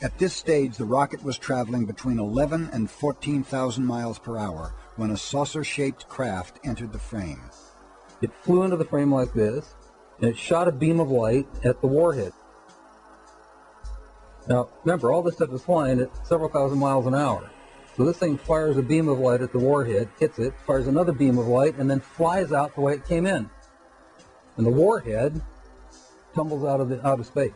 At this stage, the rocket was traveling between 11 and 14,000 miles per hour when a saucer-shaped craft entered the frame. It flew into the frame like this, and it shot a beam of light at the warhead. Now, remember, all this stuff is flying at several thousand miles an hour. So this thing fires a beam of light at the warhead, hits it, fires another beam of light, and then flies out the way it came in. And the warhead tumbles out of space.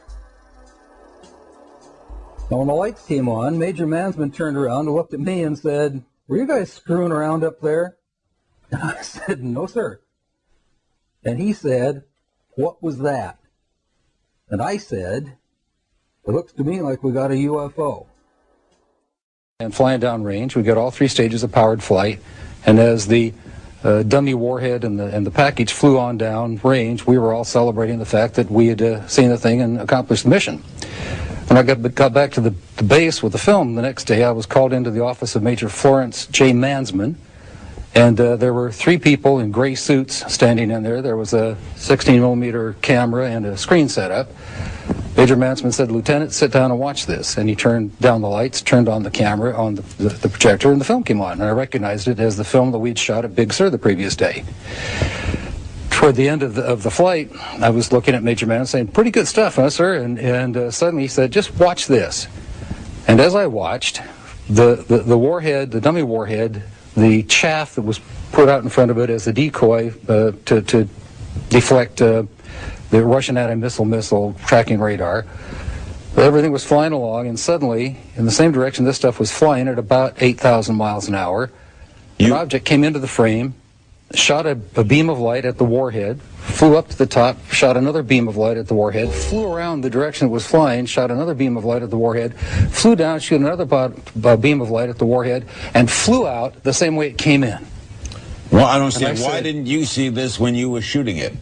Now, when the lights came on, Major Mansman turned around and looked at me and said, "Were you guys screwing around up there?" And I said, "No, sir." And he said, "What was that?" And I said, "It looks to me like we got a UFO." And flying downrange, we got all three stages of powered flight, and as the dummy warhead and the package flew on down range, we were all celebrating the fact that we had seen the thing and accomplished the mission. When I got back to the base with the film the next day, I was called into the office of Major Florence J. Mansman, and there were three people in gray suits standing in there. There was a 16mm camera and a screen set up. Major Mansman said, "Lieutenant, sit down and watch this." And he turned down the lights, turned on the camera on the projector, and the film came on. And I recognized it as the film that we'd shot at Big Sur the previous day. Toward the end of the flight, I was looking at Major Mansman saying, "Pretty good stuff, huh, sir?" And suddenly he said, "Just watch this." And as I watched, the warhead, the dummy warhead, the chaff that was put out in front of it as a decoy to deflect the Russian anti-missile tracking radar, everything was flying along, and suddenly, in the same direction this stuff was flying at about 8,000 miles an hour, an object came into the frame, shot a beam of light at the warhead, flew up to the top, shot another beam of light at the warhead, flew around the direction it was flying, shot another beam of light at the warhead, flew down, shot another beam of light at the warhead, and flew out the same way it came in. Well, I don't see it. Why didn't you see this when you were shooting it?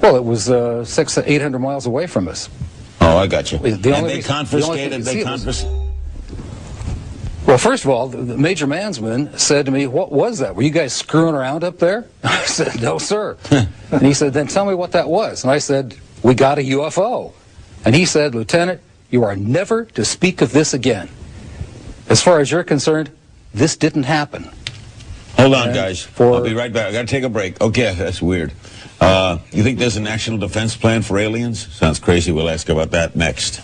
Well, it was 800 miles away from us. Oh, I got you. And they confiscated. Well, first of all, the Major Mansman said to me, "What was that? Were you guys screwing around up there?" I said, "No, sir." And he said, "Then tell me what that was." And I said, "We got a UFO." And he said, "Lieutenant, you are never to speak of this again. As far as you're concerned, this didn't happen." Hold on, guys. I'll be right back. I got to take a break. Okay, that's weird. You think there's a national defense plan for aliens? Sounds crazy. We'll ask about that next.